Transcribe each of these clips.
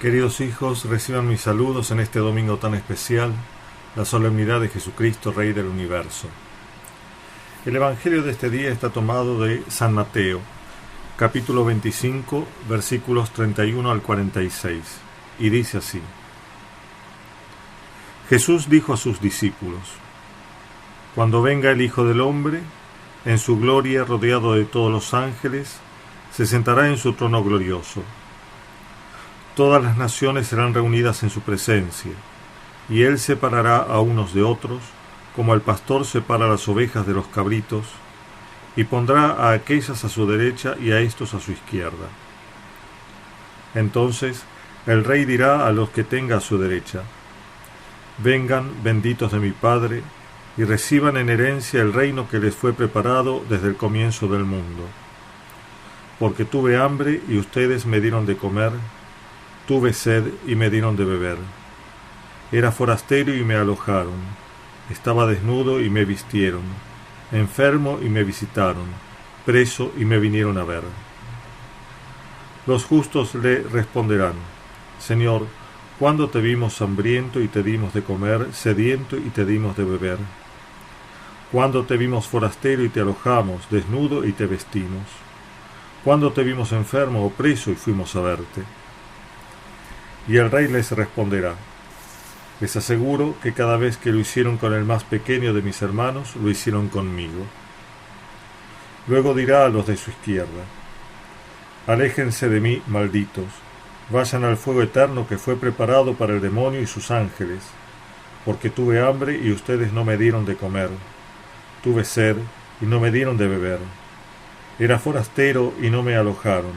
Queridos hijos, reciban mis saludos en este domingo tan especial, la solemnidad de Jesucristo, Rey del Universo. El Evangelio de este día está tomado de San Mateo, capítulo 25, versículos 31 al 46, y dice así: Jesús dijo a sus discípulos: Cuando venga el Hijo del Hombre, en su gloria, rodeado de todos los ángeles, se sentará en su trono glorioso. Todas las naciones serán reunidas en su presencia, y él separará a unos de otros, como el pastor separa las ovejas de los cabritos, y pondrá a aquellas a su derecha y a estos a su izquierda. Entonces el rey dirá a los que tenga a su derecha: Vengan, benditos de mi Padre, y reciban en herencia el reino que les fue preparado desde el comienzo del mundo. Porque tuve hambre y ustedes me dieron de comer, tuve sed y me dieron de beber. Era forastero y me alojaron, estaba desnudo y me vistieron, enfermo y me visitaron, preso y me vinieron a ver. Los justos le responderán: Señor, ¿cuándo te vimos hambriento y te dimos de comer, sediento y te dimos de beber? ¿Cuándo te vimos forastero y te alojamos, desnudo y te vestimos? ¿Cuándo te vimos enfermo o preso y fuimos a verte? Y el rey les responderá: Les aseguro que cada vez que lo hicieron con el más pequeño de mis hermanos, lo hicieron conmigo. Luego dirá a los de su izquierda: Aléjense de mí, malditos, vayan al fuego eterno que fue preparado para el demonio y sus ángeles, porque tuve hambre y ustedes no me dieron de comer, tuve sed y no me dieron de beber, era forastero y no me alojaron,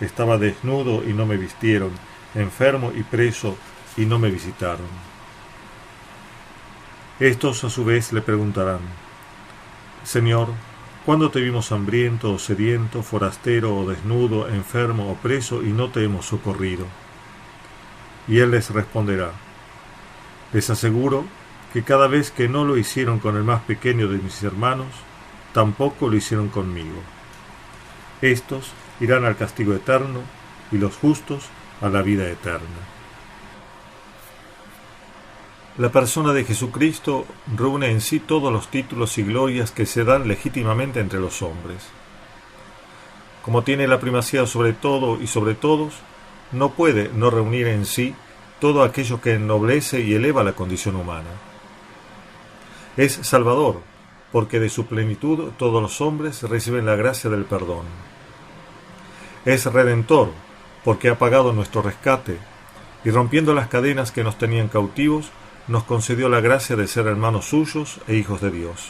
estaba desnudo y no me vistieron, enfermo y preso y no me visitaron. Estos a su vez le preguntarán: Señor, ¿cuándo te vimos hambriento o sediento, forastero o desnudo, enfermo o preso y no te hemos socorrido? Y él les responderá: Les aseguro que cada vez que no lo hicieron con el más pequeño de mis hermanos, tampoco lo hicieron conmigo. Estos irán al castigo eterno y los justos a la vida eterna. La persona de Jesucristo reúne en sí todos los títulos y glorias que se dan legítimamente entre los hombres. Como tiene la primacía sobre todo y sobre todos, no puede no reunir en sí todo aquello que ennoblece y eleva la condición humana. Es Salvador, porque de su plenitud todos los hombres reciben la gracia del perdón. Es Redentor, porque ha pagado nuestro rescate, y rompiendo las cadenas que nos tenían cautivos, nos concedió la gracia de ser hermanos suyos e hijos de Dios.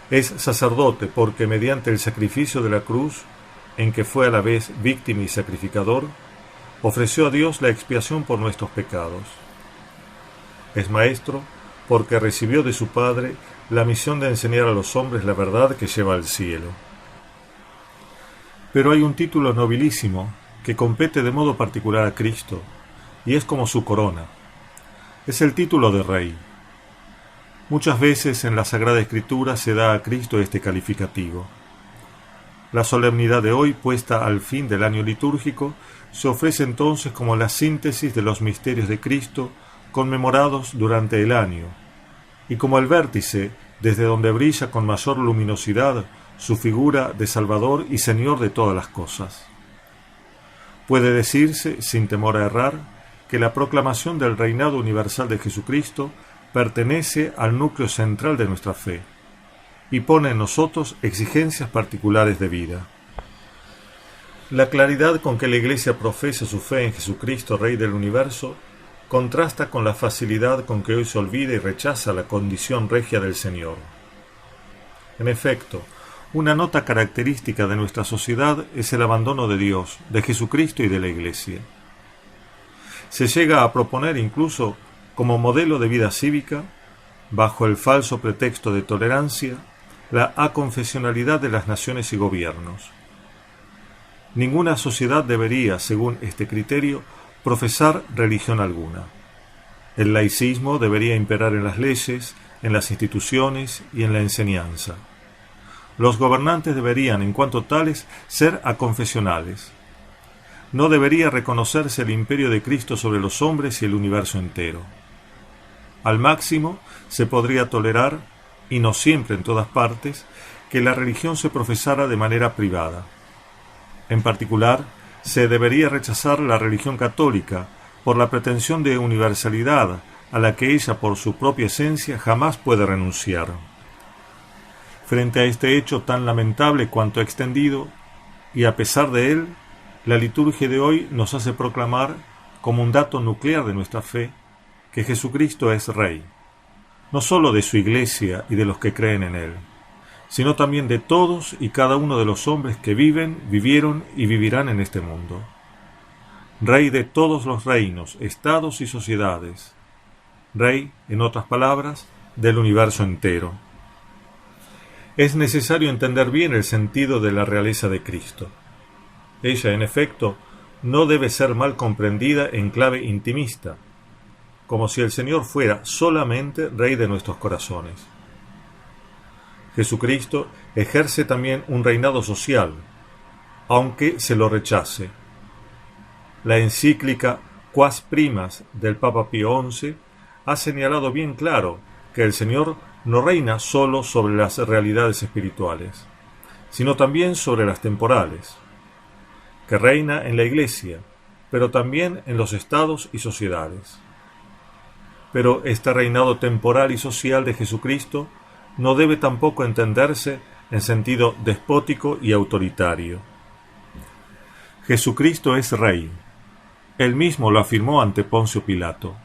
Es Sacerdote, porque mediante el sacrificio de la cruz, en que fue a la vez víctima y sacrificador, ofreció a Dios la expiación por nuestros pecados. Es Maestro, porque recibió de su Padre la misión de enseñar a los hombres la verdad que lleva al cielo. Pero hay un título nobilísimo que compete de modo particular a Cristo, y es como su corona. Es el título de Rey. Muchas veces en la Sagrada Escritura se da a Cristo este calificativo. La solemnidad de hoy, puesta al fin del año litúrgico, se ofrece entonces como la síntesis de los misterios de Cristo conmemorados durante el año, y como el vértice desde donde brilla con mayor luminosidad su figura de Salvador y Señor de todas las cosas. Puede decirse, sin temor a errar, que la proclamación del reinado universal de Jesucristo pertenece al núcleo central de nuestra fe y pone en nosotros exigencias particulares de vida. La claridad con que la Iglesia profesa su fe en Jesucristo, Rey del Universo, contrasta con la facilidad con que hoy se olvida y rechaza la condición regia del Señor. En efecto, una nota característica de nuestra sociedad es el abandono de Dios, de Jesucristo y de la Iglesia. Se llega a proponer incluso como modelo de vida cívica, bajo el falso pretexto de tolerancia, la aconfesionalidad de las naciones y gobiernos. Ninguna sociedad debería, según este criterio, profesar religión alguna. El laicismo debería imperar en las leyes, en las instituciones y en la enseñanza. Los gobernantes deberían, en cuanto tales, ser aconfesionales. no debería reconocerse el imperio de Cristo sobre los hombres y el universo entero. Al máximo se podría tolerar, y no siempre en todas partes, que la religión se profesara de manera privada. En particular, se debería rechazar la religión católica por la pretensión de universalidad a la que ella por su propia esencia jamás puede renunciar. Frente a este hecho tan lamentable cuanto extendido, y a pesar de él, la liturgia de hoy nos hace proclamar, como un dato nuclear de nuestra fe, que Jesucristo es Rey, no sólo de su Iglesia y de los que creen en Él, sino también de todos y cada uno de los hombres que viven, vivieron y vivirán en este mundo. Rey de todos los reinos, estados y sociedades. Rey, en otras palabras, del universo entero. Es necesario entender bien el sentido de la realeza de Cristo. Ella, en efecto, no debe ser mal comprendida en clave intimista, como si el Señor fuera solamente Rey de nuestros corazones. Jesucristo ejerce también un reinado social, aunque se lo rechace. La encíclica Quas Primas del Papa Pío XI ha señalado bien claro que el Señor no reina solo sobre las realidades espirituales, sino también sobre las temporales, que reina en la Iglesia, pero también en los estados y sociedades. Pero este reinado temporal y social de Jesucristo no debe tampoco entenderse en sentido despótico y autoritario. Jesucristo es Rey. Él mismo lo afirmó ante Poncio Pilato.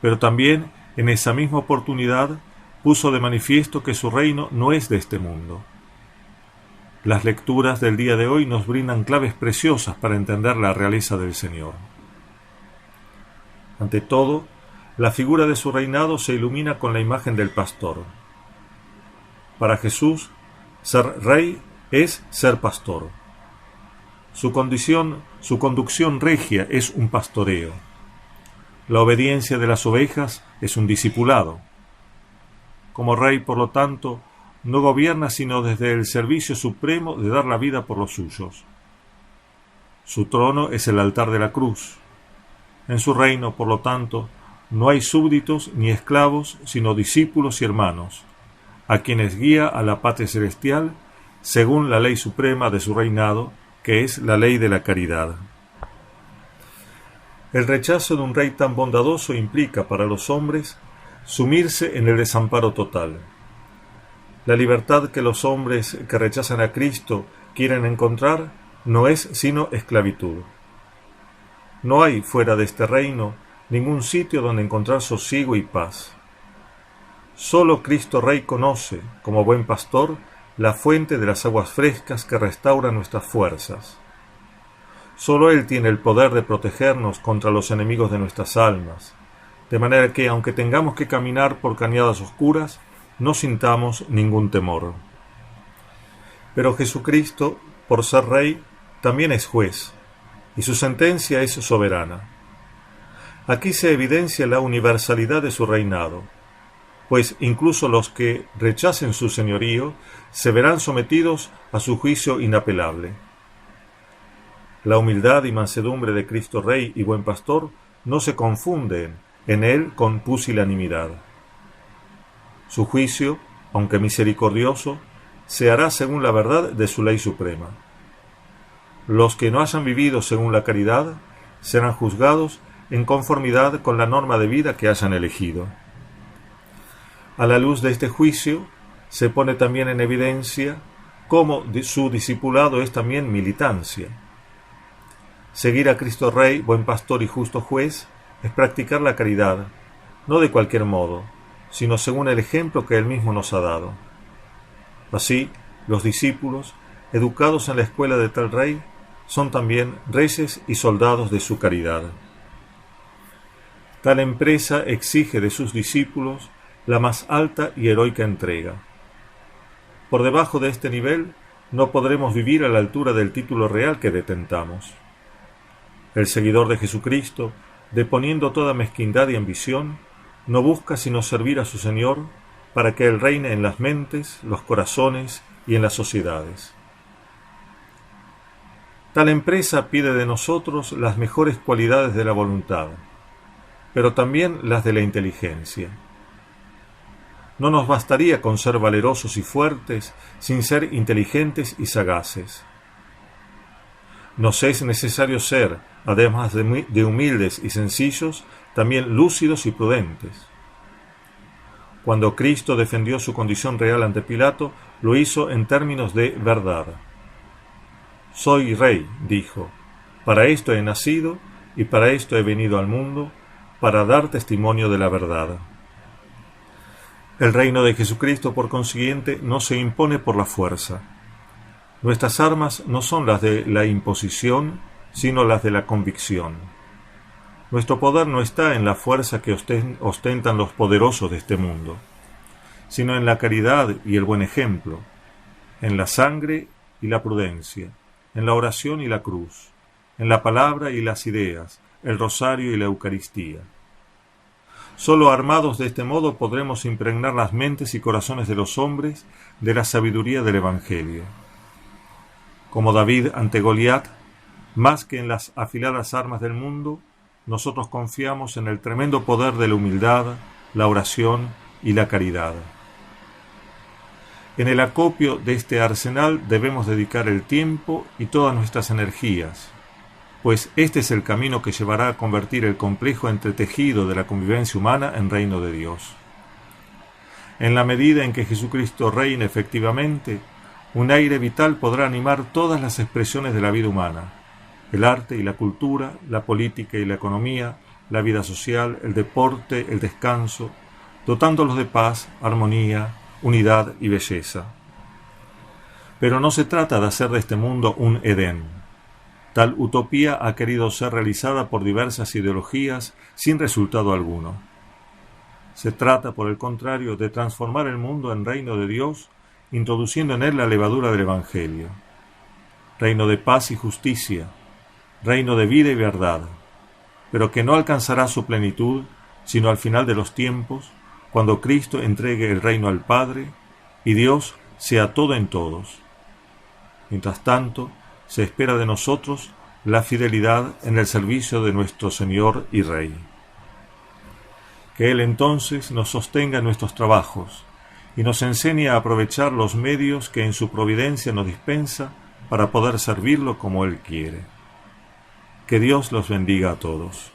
Pero también, en esa misma oportunidad, puso de manifiesto que su reino no es de este mundo. Las lecturas del día de hoy nos brindan claves preciosas para entender la realeza del Señor. Ante todo, la figura de su reinado se ilumina con la imagen del pastor. Para Jesús, ser rey es ser pastor. Su conducción regia es un pastoreo. La obediencia de las ovejas es un discipulado. Como rey, por lo tanto, no gobierna sino desde el servicio supremo de dar la vida por los suyos. Su trono es el altar de la cruz. En su reino, por lo tanto, no hay súbditos ni esclavos, sino discípulos y hermanos, a quienes guía a la patria celestial según la ley suprema de su reinado, que es la ley de la caridad. El rechazo de un rey tan bondadoso implica para los hombres sumirse en el desamparo total. La libertad que los hombres que rechazan a Cristo quieren encontrar no es sino esclavitud. No hay fuera de este reino ningún sitio donde encontrar sosiego y paz. Solo Cristo Rey conoce, como buen pastor, la fuente de las aguas frescas que restauran nuestras fuerzas. Solo Él tiene el poder de protegernos contra los enemigos de nuestras almas, de manera que, aunque tengamos que caminar por cañadas oscuras, no sintamos ningún temor. Pero Jesucristo, por ser Rey, también es juez, y su sentencia es soberana. Aquí se evidencia la universalidad de su reinado, pues incluso los que rechacen su señorío se verán sometidos a su juicio inapelable. La humildad y mansedumbre de Cristo Rey y buen pastor no se confunden en él con pusilanimidad. Su juicio, aunque misericordioso, se hará según la verdad de su ley suprema. Los que no hayan vivido según la caridad serán juzgados en conformidad con la norma de vida que hayan elegido. A la luz de este juicio, se pone también en evidencia cómo su discipulado es también militancia. Seguir a Cristo Rey, buen pastor y justo juez, es practicar la caridad, no de cualquier modo, sino según el ejemplo que Él mismo nos ha dado. Así, los discípulos, educados en la escuela de tal Rey, son también reyes y soldados de su caridad. Tal empresa exige de sus discípulos la más alta y heroica entrega. Por debajo de este nivel no podremos vivir a la altura del título real que detentamos. El seguidor de Jesucristo, deponiendo toda mezquindad y ambición, no busca sino servir a su Señor para que Él reine en las mentes, los corazones y en las sociedades. Tal empresa pide de nosotros las mejores cualidades de la voluntad, pero también las de la inteligencia. No nos bastaría con ser valerosos y fuertes sin ser inteligentes y sagaces. Nos es necesario ser, además de humildes y sencillos, también lúcidos y prudentes. Cuando Cristo defendió su condición real ante Pilato, lo hizo en términos de verdad. Soy rey, dijo, para esto he nacido y para esto he venido al mundo, para dar testimonio de la verdad. El reino de Jesucristo, por consiguiente, no se impone por la fuerza. Nuestras armas no son las de la imposición, sino las de la convicción. Nuestro poder no está en la fuerza que ostentan los poderosos de este mundo, sino en la caridad y el buen ejemplo, en la sangre y la prudencia, en la oración y la cruz, en la palabra y las ideas, el rosario y la Eucaristía. Solo armados de este modo podremos impregnar las mentes y corazones de los hombres de la sabiduría del Evangelio. Como David ante Goliat, más que en las afiladas armas del mundo, nosotros confiamos en el tremendo poder de la humildad, la oración y la caridad. En el acopio de este arsenal debemos dedicar el tiempo y todas nuestras energías, pues este es el camino que llevará a convertir el complejo entretejido de la convivencia humana en reino de Dios. En la medida en que Jesucristo reine efectivamente, un aire vital podrá animar todas las expresiones de la vida humana, el arte y la cultura, la política y la economía, la vida social, el deporte, el descanso, dotándolos de paz, armonía, unidad y belleza. Pero no se trata de hacer de este mundo un Edén. Tal utopía ha querido ser realizada por diversas ideologías sin resultado alguno. Se trata, por el contrario, de transformar el mundo en reino de Dios, introduciendo en él la levadura del Evangelio. Reino de paz y justicia, reino de vida y verdad, pero que no alcanzará su plenitud sino al final de los tiempos, cuando Cristo entregue el reino al Padre y Dios sea todo en todos. Mientras tanto, se espera de nosotros la fidelidad en el servicio de nuestro Señor y Rey. Que Él entonces nos sostenga en nuestros trabajos y nos enseñe a aprovechar los medios que en su providencia nos dispensa para poder servirlo como Él quiere. Que Dios los bendiga a todos.